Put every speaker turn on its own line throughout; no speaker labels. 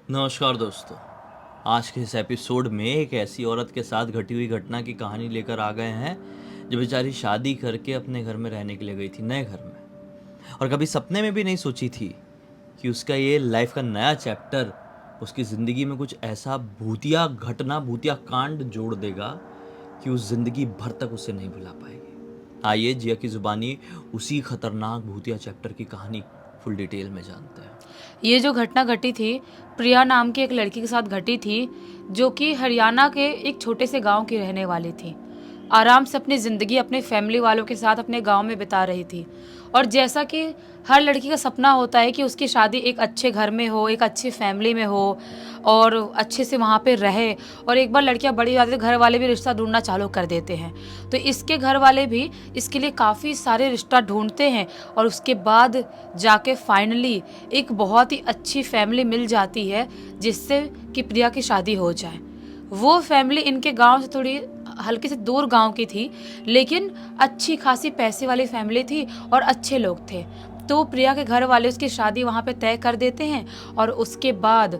नमस्कार दोस्तों। आज के इस एपिसोड में एक ऐसी औरत के साथ घटी हुई घटना की कहानी लेकर आ गए हैं जो बेचारी शादी करके अपने घर में रहने के लिए गई थी, नए घर में। और कभी सपने में भी नहीं सोची थी कि उसका ये लाइफ का नया चैप्टर उसकी ज़िंदगी में कुछ ऐसा भूतिया घटना, भूतिया कांड जोड़ देगा कि उस ज़िंदगी भर तक उसे नहीं भुला पाएगी। आइए जिया की ज़ुबानी उसी खतरनाक भूतिया चैप्टर की कहानी फुल डिटेल में जानते हैं।
ये जो घटना घटी थी, प्रिया नाम की एक लड़की के साथ घटी थी, जो कि हरियाणा के एक छोटे से गांव की रहने वाली थी। आराम से अपनी ज़िंदगी अपने फैमिली वालों के साथ अपने गांव में बिता रही थी। और जैसा कि हर लड़की का सपना होता है कि उसकी शादी एक अच्छे घर में हो, एक अच्छी फैमिली में हो और अच्छे से वहाँ पे रहे। और एक बार लड़कियाँ बड़ी हो जाती है तो घर वाले भी रिश्ता ढूंढना चालू कर देते हैं। तो इसके घर वाले भी इसके लिए काफ़ी सारे रिश्ता ढूंढते हैं और उसके बाद जाके फाइनली एक बहुत ही अच्छी फैमिली मिल जाती है जिससे कि प्रिया की शादी हो जाए। वो फैमिली इनके गांव से थोड़ी हल्के से दूर गांव की थी, लेकिन अच्छी खासी पैसे वाली फैमिली थी और अच्छे लोग थे। तो प्रिया के घर वाले उसकी शादी वहाँ पे तय कर देते हैं और उसके बाद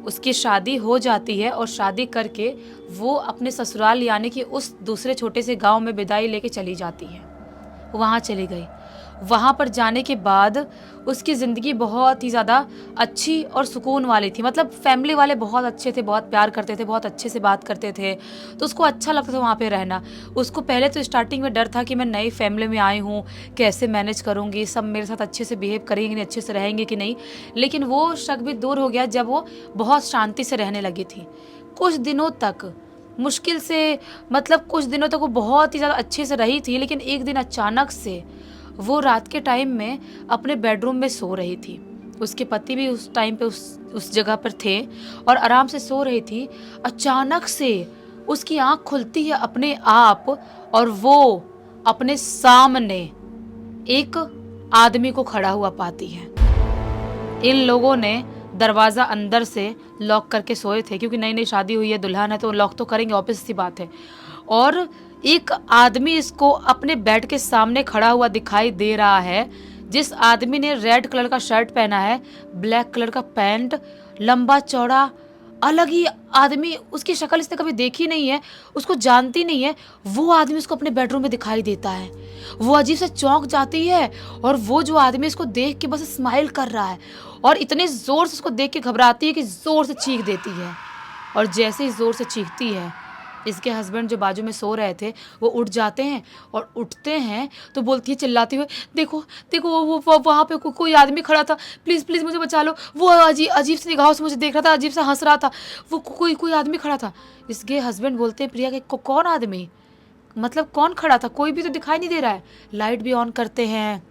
उसकी शादी हो जाती है। और शादी करके वो अपने ससुराल यानी कि उस दूसरे छोटे से गांव में विदाई लेके चली जाती है। वहाँ चली गई। वहाँ पर जाने के बाद उसकी ज़िंदगी बहुत ही ज़्यादा अच्छी और सुकून वाली थी। मतलब फैमिली वाले बहुत अच्छे थे, बहुत प्यार करते थे, बहुत अच्छे से बात करते थे, तो उसको अच्छा लगता था वहाँ पे रहना। उसको पहले तो स्टार्टिंग में डर था कि मैं नई फैमिली में आई हूँ, कैसे मैनेज करूँगी, सब मेरे साथ अच्छे से बिहेव करेंगे कि नहीं, अच्छे से रहेंगे कि नहीं। लेकिन वो शक भी दूर हो गया जब वो बहुत शांति से रहने लगी थी। कुछ दिनों तक मुश्किल से, मतलब कुछ दिनों तक वो बहुत ही ज़्यादा अच्छे से रही थी। लेकिन एक दिन अचानक से वो रात के टाइम में अपने बेडरूम में सो रही थी। उसके पति भी उस टाइम पे उस जगह पर थे और आराम से सो रही थी। अचानक से उसकी आंख खुलती है अपने आप और वो अपने सामने एक आदमी को खड़ा हुआ पाती है। इन लोगों ने दरवाज़ा अंदर से लॉक करके सोए थे, क्योंकि नई नई शादी हुई है, दुल्हन है तो लॉक तो करेंगे, ऑब्वियस सी बात है। और एक आदमी इसको अपने बेड के सामने खड़ा हुआ दिखाई दे रहा है, जिस आदमी ने रेड कलर का शर्ट पहना है, ब्लैक कलर का पैंट, लंबा चौड़ा, अलग ही आदमी। उसकी शक्ल इसने कभी देखी नहीं है, उसको जानती नहीं है। वो आदमी उसको अपने बेडरूम में दिखाई देता है। वो अजीब से चौंक जाती है और वो जो आदमी इसको देख के बस स्माइल कर रहा है और इतने ज़ोर से उसको देख के घबराती है कि ज़ोर से चीख देती है। और जैसे ही ज़ोर से चीखती है, इसके हस्बैंड जो बाजू में सो रहे थे वो उठ जाते हैं। और उठते हैं तो बोलती है चिल्लाती हुए, देखो देखो वो वहाँ पे कोई आदमी खड़ा था, प्लीज़ प्लीज़ मुझे बचा लो। वो अजीब अजीब सी निगाहों से मुझे देख रहा था, अजीब सा हंस रहा था। वो कोई कोई आदमी खड़ा था। इसके हस्बैंड बोलते हैं प्रिया के, कौन आदमी? मतलब कौन खड़ा था? कोई भी तो दिखाई नहीं दे रहा है। लाइट भी ऑन करते हैं।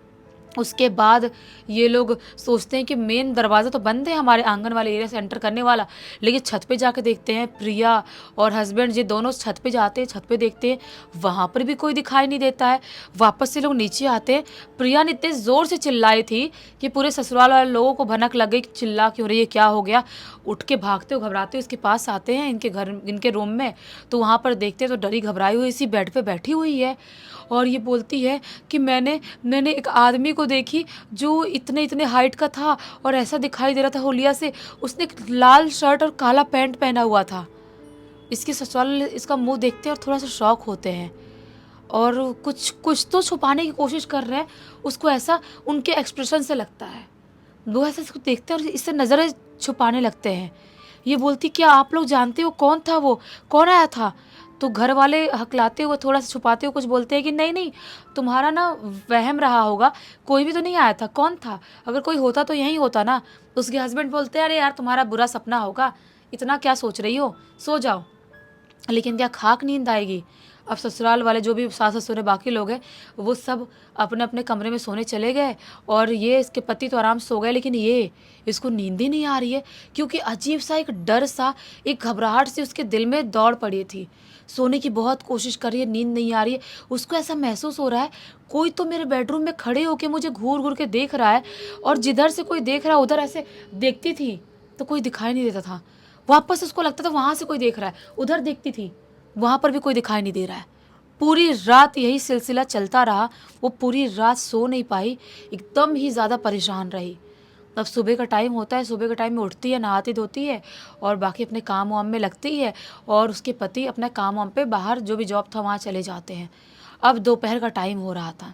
उसके बाद ये लोग सोचते हैं कि मेन दरवाज़ा तो बंद है हमारे आंगन वाले एरिया से एंटर करने वाला, लेकिन छत पे जाके देखते हैं। प्रिया और हस्बैंड ये दोनों छत पे जाते हैं, छत पे देखते हैं, वहाँ पर भी कोई दिखाई नहीं देता है। वापस से लोग नीचे आते हैं। प्रिया ने इतने ज़ोर से चिल्लाई थी कि पूरे ससुराल वाले लोगों को भनक लग गई कि चिल्ला क्यों रही है, क्या हो गया। उठ के भागते हुए घबराते हुए उसके पास आते हैं, इनके घर, इनके रूम में। तो वहाँ पर देखते हैं तो डरी घबराई हुई इसी बेड पर बैठी हुई है। और ये बोलती है कि मैंने एक आदमी को देखी जो इतने इतने हाइट का था और ऐसा दिखाई दे रहा था होलिया से। उसने एक लाल शर्ट और काला पैंट पहना हुआ था। इसके ससुराल इसका मुंह देखते हैं और थोड़ा सा शॉक होते हैं और कुछ कुछ तो छुपाने की कोशिश कर रहे हैं। उसको ऐसा उनके एक्सप्रेशन से लगता है। वो ऐसे इसको देखते हैं और इससे नज़रें छुपाने लगते हैं। ये बोलती, क्या आप लोग जानते हो कौन था वो, कौन आया था? तो घर वाले हकलाते हुए, थोड़ा सा छुपाते हुए कुछ बोलते हैं कि नहीं नहीं, तुम्हारा ना वहम रहा होगा, कोई भी तो नहीं आया था। कौन था? अगर कोई होता तो यही होता ना। उसके हस्बैंड बोलते हैं, अरे यार तुम्हारा बुरा सपना होगा, इतना क्या सोच रही हो, सो जाओ। लेकिन क्या खाक नींद आएगी? अब ससुराल वाले जो भी सास ससुर है, बाकी लोग हैं, वो सब अपने अपने कमरे में सोने चले गए और ये इसके पति तो आराम सो गए। लेकिन ये, इसको नींद ही नहीं आ रही है, क्योंकि अजीब सा एक डर सा, एक घबराहट सी उसके दिल में दौड़ पड़ी थी। सोने की बहुत कोशिश कर रही है, नींद नहीं आ रही है। उसको ऐसा महसूस हो रहा है कोई तो मेरे बेडरूम में खड़े होके मुझे घूर घूर के देख रहा है, और जिधर से कोई देख रहा है उधर ऐसे देखती थी तो कोई दिखाई नहीं देता था। वापस उसको लगता था वहाँ से कोई देख रहा है, उधर देखती थी, वहाँ पर भी कोई दिखाई नहीं दे रहा है। पूरी रात यही सिलसिला चलता रहा। वो पूरी रात सो नहीं पाई, एकदम ही ज़्यादा परेशान रही। अब सुबह का टाइम होता है, सुबह के टाइम में उठती है, नहाती धोती है और बाकी अपने काम वाम में लगती है और उसके पति अपना काम वाम पे बाहर जो भी जॉब था वहाँ चले जाते हैं। अब दोपहर का टाइम हो रहा था।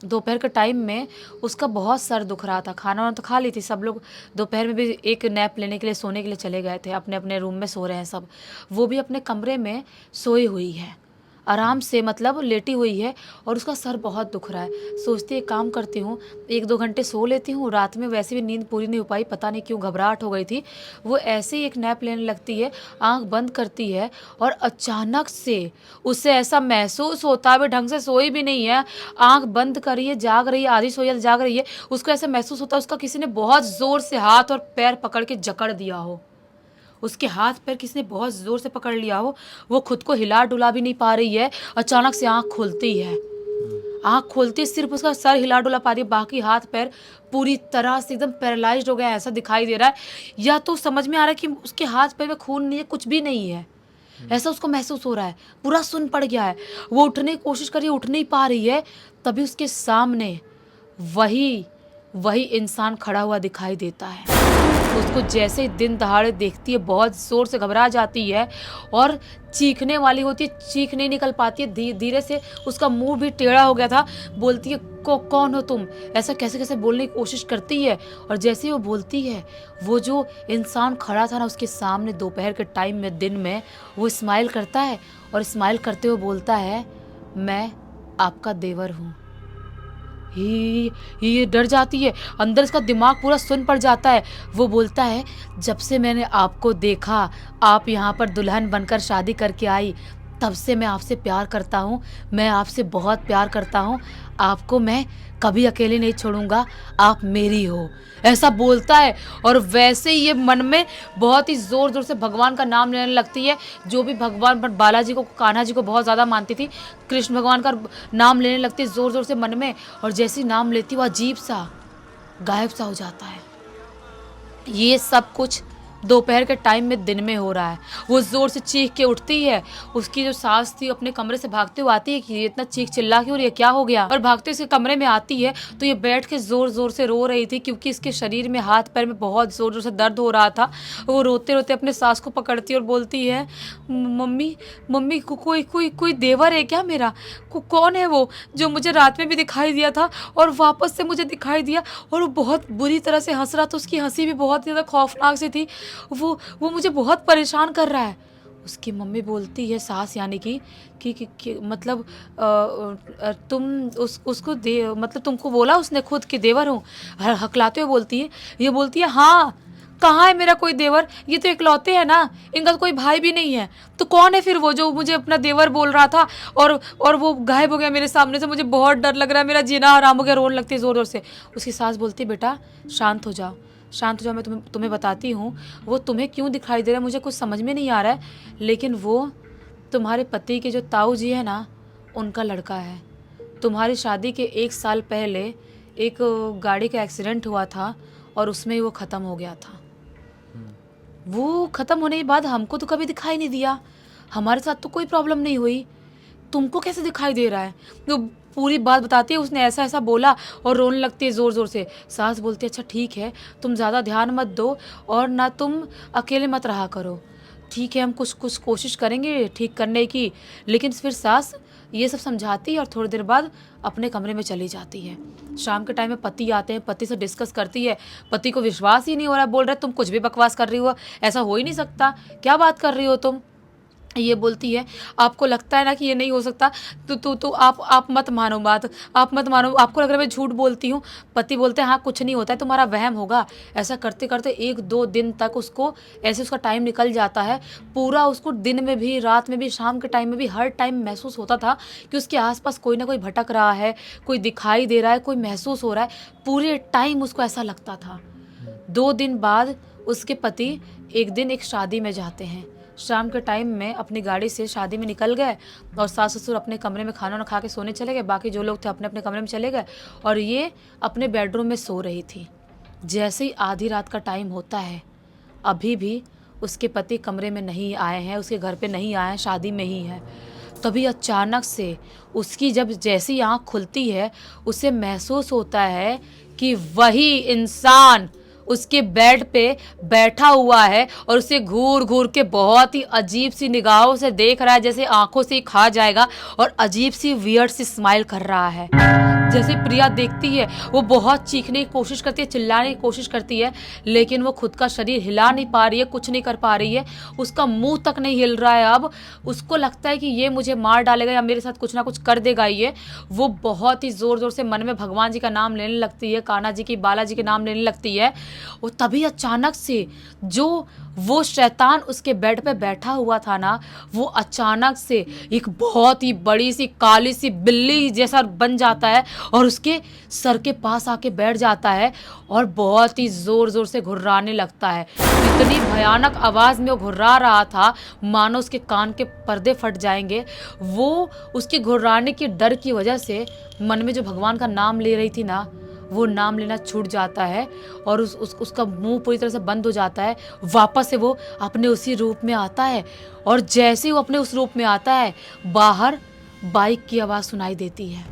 दोपहर के टाइम में उसका बहुत सर दुख रहा था। खाना वाना तो खा ली थी, सब लोग दोपहर में भी एक नैप लेने के लिए, सोने के लिए चले गए थे, अपने अपने रूम में सो रहे हैं सब। वो भी अपने कमरे में सोई हुई है, आराम से, मतलब लेटी हुई है और उसका सर बहुत दुख रहा है। सोचती है काम करती हूँ, 1-2 घंटे सो लेती हूँ। रात में वैसे भी नींद पूरी नहीं हो पाई, पता नहीं क्यों घबराहट हो गई थी। वो ऐसे ही एक नैप लेने लगती है, आँख बंद करती है और अचानक से उसे ऐसा महसूस होता है, वो ढंग से सोई भी नहीं है, आँख बंद करी है, जाग रही है, आधी सोई है जाग रही है, उसको ऐसा महसूस होता है उसका किसी ने बहुत ज़ोर से हाथ और पैर पकड़ के जकड़ दिया हो। उसके हाथ पैर किसी ने बहुत ज़ोर से पकड़ लिया हो, वो खुद को हिला डुला भी नहीं पा रही है। अचानक से आँख खुलती है, आँख खोलती है, सिर्फ उसका सर हिला डुला पा रही है, बाकी हाथ पैर पूरी तरह से एकदम पैरालाइज्ड हो गया है, ऐसा दिखाई दे रहा है। या तो समझ में आ रहा है कि उसके हाथ पैर में खून नहीं है, कुछ भी नहीं है, ऐसा उसको महसूस हो रहा है, पूरा सुन्न पड़ गया है। वो उठने की कोशिश कर रही है, उठ नहीं पा रही है। तभी उसके सामने वही इंसान खड़ा हुआ दिखाई देता है। उसको जैसे ही दिन दहाड़े देखती है, बहुत ज़ोर से घबरा जाती है और चीखने वाली होती है, चीख नहीं निकल पाती है। धीरे से उसका मुंह भी टेढ़ा हो गया था। बोलती है, कौन हो तुम? ऐसा कैसे कैसे बोलने की कोशिश करती है। और जैसे ही वो बोलती है, वो जो इंसान खड़ा था ना उसके सामने दोपहर के टाइम में, दिन में, वो स्माइल करता है और स्माइल करते हुए बोलता है, मैं आपका देवर हूँ। ये डर जाती है, अंदर इसका दिमाग पूरा सुन्न पड़ जाता है। वो बोलता है, जब से मैंने आपको देखा, आप यहाँ पर दुल्हन बनकर शादी करके आई, तब से मैं आपसे प्यार करता हूँ, मैं आपसे बहुत प्यार करता हूँ, आपको मैं कभी अकेले नहीं छोड़ूंगा, आप मेरी हो, ऐसा बोलता है। और वैसे ही ये मन में बहुत ही ज़ोर ज़ोर से भगवान का नाम लेने लगती है। जो भी भगवान, पर बालाजी को, कान्हा जी को बहुत ज़्यादा मानती थी, कृष्ण भगवान का नाम लेने लगती है ज़ोर ज़ोर से मन में। और जैसे ही नाम लेती वो अजीब सा गायब सा हो जाता है। ये सब कुछ दोपहर के टाइम में, दिन में हो रहा है। वो ज़ोर से चीख के उठती है, उसकी जो सास थी अपने कमरे से भागते हुए आती है कि ये इतना चीख चिल्ला क्यों रही है, क्या हो गया। और भागते इसके कमरे में आती है तो ये बैठ के ज़ोर ज़ोर से रो रही थी, क्योंकि इसके शरीर में, हाथ पैर में बहुत ज़ोर ज़ोर से दर्द हो रहा था। वो रोते रोते अपने सास को पकड़ती है और बोलती है, मम्मी मम्मी कोई कोई कोई देवर है क्या मेरा? कौन है वो जो मुझे रात में भी दिखाई दिया था और वापस से मुझे दिखाई दिया? और वो बहुत बुरी तरह से हंस रहा था, उसकी हंसी भी बहुत ज़्यादा खौफनाक सी थी। वो मुझे बहुत परेशान कर रहा है। उसकी मम्मी बोलती है, सास यानी कि मतलब तुम उसको दे, मतलब तुमको बोला उसने खुद कि देवर हूँ? हकलाते हुए बोलती है। ये बोलती है, हाँ, कहाँ है मेरा कोई देवर? ये तो इकलौते हैं ना, इनका तो कोई भाई भी नहीं है। तो कौन है फिर वो जो मुझे अपना देवर बोल रहा था और वो गायब हो गया मेरे सामने से? मुझे बहुत डर लग रहा है, मेरा जीना हराम हो गया। रोने लगती है ज़ोर ज़ोर से। उसकी सास बोलती है, बेटा शांत हो जाओ, शांत हो जाओ, मैं तुम्हें बताती हूँ वो तुम्हें क्यों दिखाई दे रहा है, मुझे कुछ समझ में नहीं आ रहा है, लेकिन वो तुम्हारे पति के जो ताऊ जी है ना, उनका लड़का है। तुम्हारी शादी के 1 साल पहले एक गाड़ी का एक्सीडेंट हुआ था और उसमें ही वो ख़त्म हो गया था। वो ख़त्म होने के बाद हमको तो कभी दिखाई नहीं दिया, हमारे साथ तो कोई प्रॉब्लम नहीं हुई, तुमको कैसे दिखाई दे रहा है? तो पूरी बात बताती है, उसने ऐसा ऐसा बोला और रोने लगती है ज़ोर ज़ोर से। सास बोलती है, अच्छा ठीक है, तुम ज़्यादा ध्यान मत दो और ना तुम अकेले मत रहा करो, ठीक है, हम कुछ कोशिश करेंगे ठीक करने की। लेकिन फिर सास ये सब समझाती है और थोड़ी देर बाद अपने कमरे में चली जाती है। शाम के टाइम में पति आते हैं, पति से डिस्कस करती है। पति को विश्वास ही नहीं हो रहा है, बोल रहे तुम कुछ भी बकवास कर रही हो, ऐसा हो ही नहीं सकता, क्या बात कर रही हो तुम? ये बोलती है, आपको लगता है ना कि ये नहीं हो सकता, तो आप मत मानो बात, आप मत मानो, आपको लग रहा है मैं झूठ बोलती हूँ। पति बोलते हैं, हाँ कुछ नहीं होता है, तुम्हारा वहम होगा। ऐसा करते करते 1-2 दिन तक उसको ऐसे उसका टाइम निकल जाता है पूरा। उसको दिन में भी, रात में भी, शाम के टाइम में भी, हर टाइम महसूस होता था कि उसके आसपास कोई ना कोई भटक रहा है, कोई दिखाई दे रहा है, कोई महसूस हो रहा है, पूरे टाइम उसको ऐसा लगता था। 2 दिन बाद उसके पति एक दिन एक शादी में जाते हैं। शाम के टाइम में अपनी गाड़ी से शादी में निकल गए और सास ससुर अपने कमरे में खाना ना खा के सोने चले गए, बाकी जो लोग थे अपने अपने कमरे में चले गए और ये अपने बेडरूम में सो रही थी। जैसे ही आधी रात का टाइम होता है, अभी भी उसके पति कमरे में नहीं आए हैं, उसके घर पे नहीं आए हैं, शादी में ही है। तभी अचानक से उसकी जब जैसी आँख खुलती है, उसे महसूस होता है कि वही इंसान उसके बेड पे बैठा हुआ है और उसे घूर घूर के बहुत ही अजीब सी निगाहों से देख रहा है, जैसे आंखों से ही खा जाएगा, और अजीब सी वियर्ड सी स्माइल कर रहा है। जैसे प्रिया देखती है, वो बहुत चीखने की कोशिश करती है, चिल्लाने की कोशिश करती है, लेकिन वो खुद का शरीर हिला नहीं पा रही है, कुछ नहीं कर पा रही है, उसका मुंह तक नहीं हिल रहा है। अब उसको लगता है कि ये मुझे मार डालेगा या मेरे साथ कुछ ना कुछ कर देगा ये। वो बहुत ही जोर जोर से मन में भगवान जी का नाम लेने लगती है, कान्हा जी की, बालाजी के नाम लेने लगती है। वो तभी अचानक से जो वो शैतान उसके बेड पे बैठा हुआ था ना, वो अचानक से एक बहुत ही बड़ी सी काली सी बिल्ली जैसा बन जाता है और उसके सर के पास आके बैठ जाता है और बहुत ही जोर जोर से घुर्राने लगता है। इतनी भयानक आवाज में वो घुर्रा रहा था मानो उसके कान के पर्दे फट जाएंगे। वो उसके घुर्राने के डर की वजह से मन में जो भगवान का नाम ले रही थी ना, वो नाम लेना छूट जाता है और उसका मुंह पूरी तरह से बंद हो जाता है। वापस से वो अपने उसी रूप में आता है और जैसे ही वो अपने उस रूप में आता है, बाहर बाइक की आवाज़ सुनाई देती है।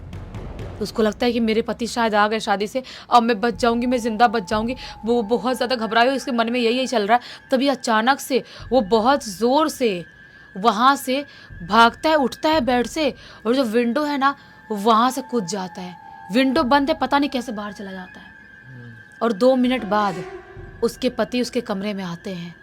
उसको लगता है कि मेरे पति शायद आ गए शादी से, अब मैं बच जाऊंगी, मैं जिंदा बच जाऊंगी। वो बहुत ज़्यादा घबराई हुई, उसके मन में यही चल रहा है। तभी अचानक से वो बहुत ज़ोर से वहाँ से भागता है, उठता है बेड से और जो विंडो है ना, वहाँ से कूद जाता है। विंडो बंद है, पता नहीं कैसे बाहर चला जाता है। और 2 मिनट बाद उसके पति उसके कमरे में आते हैं।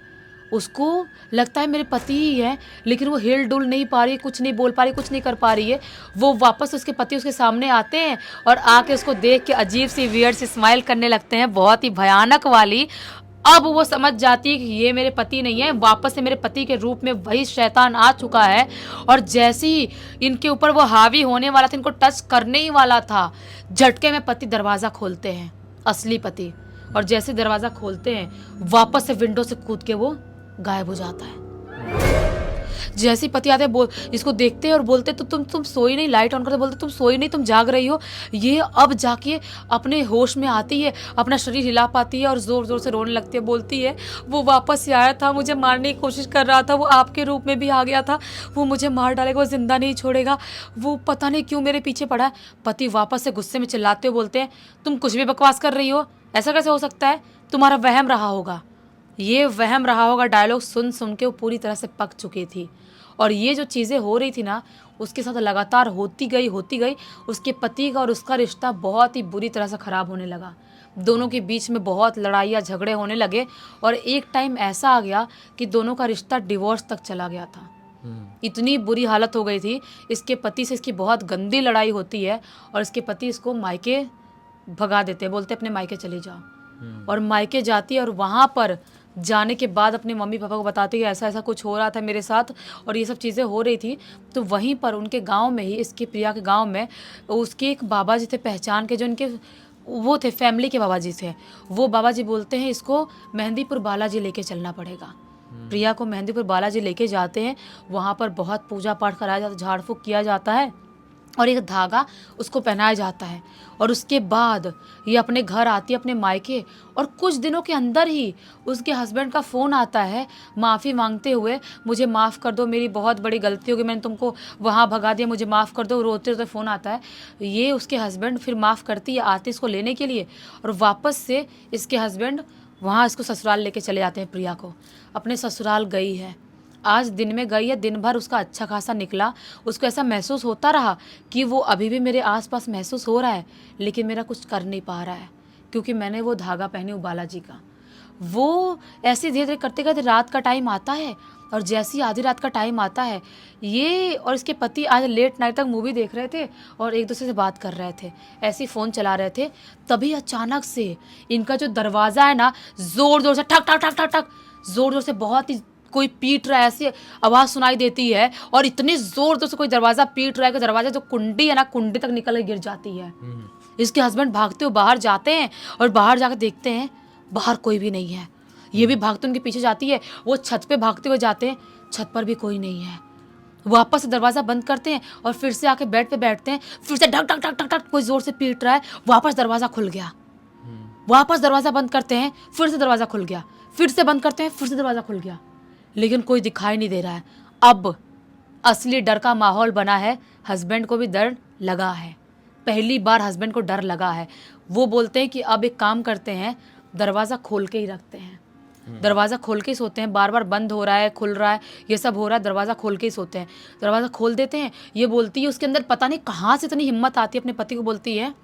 उसको लगता है मेरे पति ही है, लेकिन वो हिल डुल नहीं पा रही, कुछ नहीं बोल पा रही, कुछ नहीं कर पा रही है। वो वापस उसके पति उसके सामने आते हैं और आके उसको देख के अजीब सी वियर्ड सी स्माइल करने लगते हैं, बहुत ही भयानक वाली। अब वो समझ जाती है कि ये मेरे पति नहीं है, वापस से मेरे पति के रूप में वही शैतान आ चुका है। और जैसे ही इनके ऊपर वो हावी होने वाला था, इनको टच करने ही वाला था, झटके में पति दरवाज़ा खोलते हैं, असली पति। और जैसे दरवाज़ा खोलते हैं, वापस से विंडो से कूद के वो गायब हो जाता है। जैसे ही पति आते बोल इसको देखते हैं और बोलते तो तुम सोई नहीं, लाइट ऑन करते, बोलते तुम सोई नहीं, तुम जाग रही हो। ये अब जाके अपने होश में आती है, अपना शरीर हिला पाती है और जोर जोर से रोने लगती है। बोलती है वो वापस से आया था, मुझे मारने की कोशिश कर रहा था, वो आपके रूप में भी आ गया था, वो मुझे मार डालेगा, वो जिंदा नहीं छोड़ेगा, वो पता नहीं क्यों मेरे पीछे पड़ा है। पति वापस से गुस्से में चिल्लाते हुए बोलते हैं तुम कुछ भी बकवास कर रही हो, ऐसा कैसे हो सकता है, तुम्हारा वहम रहा होगा। ये वहम रहा होगा डायलॉग सुन सुन के वो पूरी तरह से पक चुकी थी। और ये जो चीज़ें हो रही थी ना, उसके साथ लगातार होती गई। उसके पति का और उसका रिश्ता बहुत ही बुरी तरह से ख़राब होने लगा। दोनों के बीच में बहुत लड़ाइयाँ झगड़े होने लगे और एक टाइम ऐसा आ गया कि दोनों का रिश्ता डिवोर्स तक चला गया था। इतनी बुरी हालत हो गई थी, इसके पति से इसकी बहुत गंदी लड़ाई होती है और इसके पति इसको मायके भगा देते हैं, बोलते अपने मायके चले जाओ। और मायके जाती है और वहाँ पर जाने के बाद अपने मम्मी पापा को बताती है ऐसा ऐसा कुछ हो रहा था मेरे साथ और ये सब चीज़ें हो रही थी। तो वहीं पर उनके गांव में ही, इसकी प्रिया के गांव में, उसके एक बाबा जी थे पहचान के, जो उनके वो थे फैमिली के बाबा जी थे। वो बाबा जी बोलते हैं इसको मेहंदीपुर बालाजी लेके चलना पड़ेगा। प्रिया को मेहंदीपुर बालाजी लेके जाते हैं, वहाँ पर बहुत पूजा पाठ कराया जाता है, झाड़ फूँक किया जाता है और एक धागा उसको पहनाया जाता है। और उसके बाद ये अपने घर आती है, अपने मायके, और कुछ दिनों के अंदर ही उसके हस्बैंड का फ़ोन आता है माफ़ी मांगते हुए, मुझे माफ़ कर दो, मेरी बहुत बड़ी गलती होगी, मैंने तुमको वहाँ भगा दिया, मुझे माफ़ कर दो। रोते रोते फ़ोन आता है। ये उसके हस्बैंड फिर माफ़ करती है, आती इसको लेने के लिए और वापस से इसके हस्बैंड वहाँ इसको ससुराल लेके चले जाते हैं। प्रिया को अपने ससुराल गई है, आज दिन में गई है, दिन भर उसका अच्छा खासा निकला। उसको ऐसा महसूस होता रहा कि वो अभी भी मेरे आसपास महसूस हो रहा है, लेकिन मेरा कुछ कर नहीं पा रहा है क्योंकि मैंने वो धागा पहने हूँ बालाजी का। वो ऐसे धीरे धीरे करते करते रात का टाइम आता है और जैसी आधी रात का टाइम आता है, ये और इसके पति आज लेट नाइट तक मूवी देख रहे थे और एक दूसरे से बात कर रहे थे, ऐसे फ़ोन चला रहे थे। तभी अचानक से इनका जो दरवाज़ा है ना, ज़ोर ज़ोर से ठक ठक ठक ठक ठक, ज़ोर ज़ोर से बहुत ही कोई पीट रहा है, ऐसी आवाज़ सुनाई देती है और इतनी ज़ोर ज़ोर से कोई दरवाज़ा पीट रहा है कि दरवाज़ा जो कुंडी है ना, कुंडी तक निकल के गिर जाती है। इसके हस्बैंड भागते हुए बाहर जाते हैं और बाहर जाकर देखते हैं बाहर कोई भी नहीं है। ये भी भागते उनके पीछे जाती है, वो छत पे भागते हुए जाते हैं, छत पर भी कोई नहीं है। वापस से दरवाज़ा बंद करते हैं और फिर से आके बेड पे बैठते हैं, फिर से ढक ढक ढक ढक ढक कोई ज़ोर से पीट रहा है, वापस दरवाज़ा खुल गया। वापस दरवाज़ा बंद करते हैं, फिर से दरवाज़ा खुल गया, फिर से बंद करते हैं, फिर से दरवाज़ा खुल गया, लेकिन कोई दिखाई नहीं दे रहा है। अब असली डर का माहौल बना है, हस्बैंड को भी डर लगा है, पहली बार हस्बैंड को डर लगा है। वो बोलते हैं कि अब एक काम करते हैं, दरवाज़ा खोल के ही रखते हैं। दरवाज़ा खोल के ही सोते हैं, बार बार बंद हो रहा है, खुल रहा है, ये सब हो रहा है, दरवाज़ा खोल के ही सोते हैं। दरवाज़ा खोल देते हैं, ये बोलती है, उसके अंदर पता नहीं कहाँ से इतनी हिम्मत आती है, अपने पति को बोलती है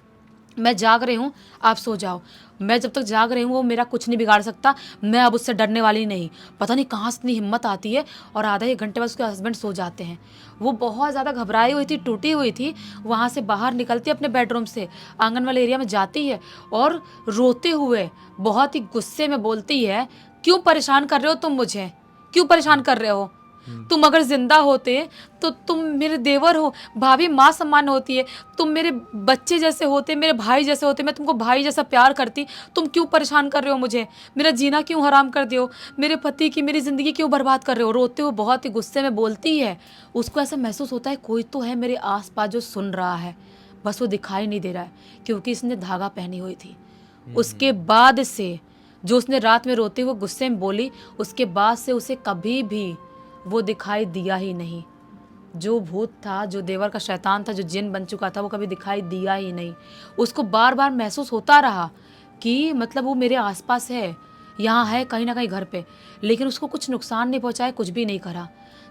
मैं जाग रही हूँ, आप सो जाओ। मैं जब तक जाग रही हूँ वो मेरा कुछ नहीं बिगाड़ सकता, मैं अब उससे डरने वाली नहीं। पता नहीं कहाँ से इतनी हिम्मत आती है, और आधा एक घंटे बाद उसके हस्बैंड सो जाते हैं। वो बहुत ज़्यादा घबराई हुई थी, टूटी हुई थी। वहाँ से बाहर निकलती है अपने बेडरूम से, आंगन वाले एरिया में जाती है और रोते हुए बहुत ही गुस्से में बोलती है, क्यों परेशान कर रहे हो तुम मुझे, क्यों परेशान कर रहे हो? तुम अगर जिंदा होते तो तुम मेरे देवर हो, भाभी माँ सम्मान होती है, तुम मेरे बच्चे जैसे होते, मेरे भाई जैसे होते, मैं तुमको भाई जैसा प्यार करती, तुम क्यों परेशान कर रहे हो मुझे, मेरा जीना क्यों हराम कर दियो, मेरे पति की मेरी ज़िंदगी क्यों बर्बाद कर रहे हो? रोते हुए बहुत ही गुस्से में बोलती है। उसको ऐसा महसूस होता है कोई तो है मेरे आसपास जो सुन रहा है, बस वो दिखाई नहीं दे रहा है, क्योंकि इसने धागा पहनी हुई थी। उसके बाद से जो उसने रात में रोते हुए गुस्से में बोली, उसके बाद से उसे कभी भी वो दिखाई दिया ही नहीं। जो भूत था, जो देवर का शैतान था, जो जिन बन चुका था, वो कभी दिखाई दिया ही नहीं। उसको बार बार महसूस होता रहा कि मतलब वो मेरे आसपास है, यहाँ है कहीं ना कहीं घर पे, लेकिन उसको कुछ नुकसान नहीं पहुँचाया, कुछ भी नहीं करा।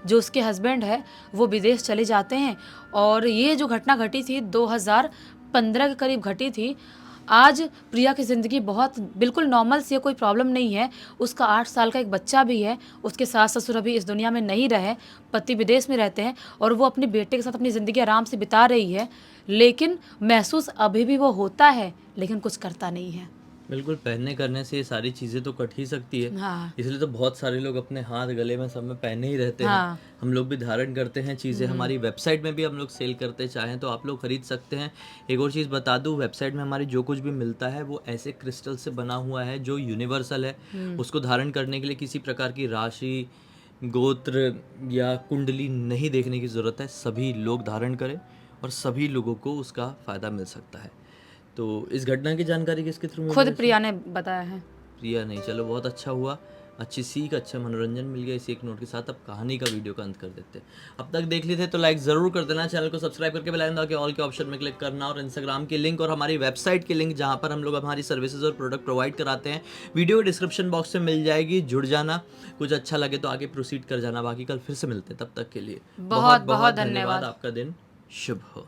जो उसके हस्बैंड है वो विदेश चले जाते हैं, और ये जो घटना घटी थी 2015 के करीब घटी थी। आज प्रिया की ज़िंदगी बहुत बिल्कुल नॉर्मल सी है, कोई प्रॉब्लम नहीं है। उसका 8 साल का एक बच्चा भी है, उसके सास ससुर अभी इस दुनिया में नहीं रहे, पति विदेश में रहते हैं, और वो अपने बेटे के साथ अपनी ज़िंदगी आराम से बिता रही है। लेकिन महसूस अभी भी वो होता है, लेकिन कुछ करता नहीं है।
बिल्कुल, पहनने करने से ये सारी चीज़ें तो कट ही सकती है।
हाँ
इसलिए तो बहुत सारे लोग अपने हाथ गले में सब में पहने ही रहते हैं।
हाँ
हम लोग भी धारण करते हैं चीज़ें, हमारी वेबसाइट में भी हम लोग सेल करते चाहें तो आप लोग खरीद सकते हैं। एक और चीज़ बता दूं, वेबसाइट में हमारी जो कुछ भी मिलता है वो ऐसे क्रिस्टल से बना हुआ है जो यूनिवर्सल है। उसको धारण करने के लिए किसी प्रकार की राशि, गोत्र या कुंडली नहीं देखने की ज़रूरत है। सभी लोग धारण करें और सभी लोगों को उसका फ़ायदा मिल सकता है। तो इस घटना की जानकारी किसके थ्रू मिली?
खुद प्रिया ने बताया है।
प्रिया नहीं, चलो बहुत अच्छा हुआ, अच्छी सीख, अच्छा मनोरंजन मिल गया इसी एक नोट के साथ। अब कहानी का वीडियो का अंत कर देते हैं। अब तक देख लिए थे तो लाइक ज़रूर कर देना, चैनल को सब्सक्राइब करके बेल आइकन दबा के ऑल के ऑप्शन में क्लिक करना, और इंस्टाग्राम की लिंक और हमारी वेबसाइट की लिंक जहाँ पर हम लोग हमारी सर्विसेज और प्रोडक्ट प्रोवाइड कराते हैं, वीडियो के डिस्क्रिप्शन बॉक्स में मिल जाएगी। जुड़ जाना, कुछ अच्छा लगे तो आगे प्रोसीड कर जाना। बाकी कल फिर से मिलते हैं, तब तक के लिए
बहुत बहुत धन्यवाद।
आपका दिन शुभ हो।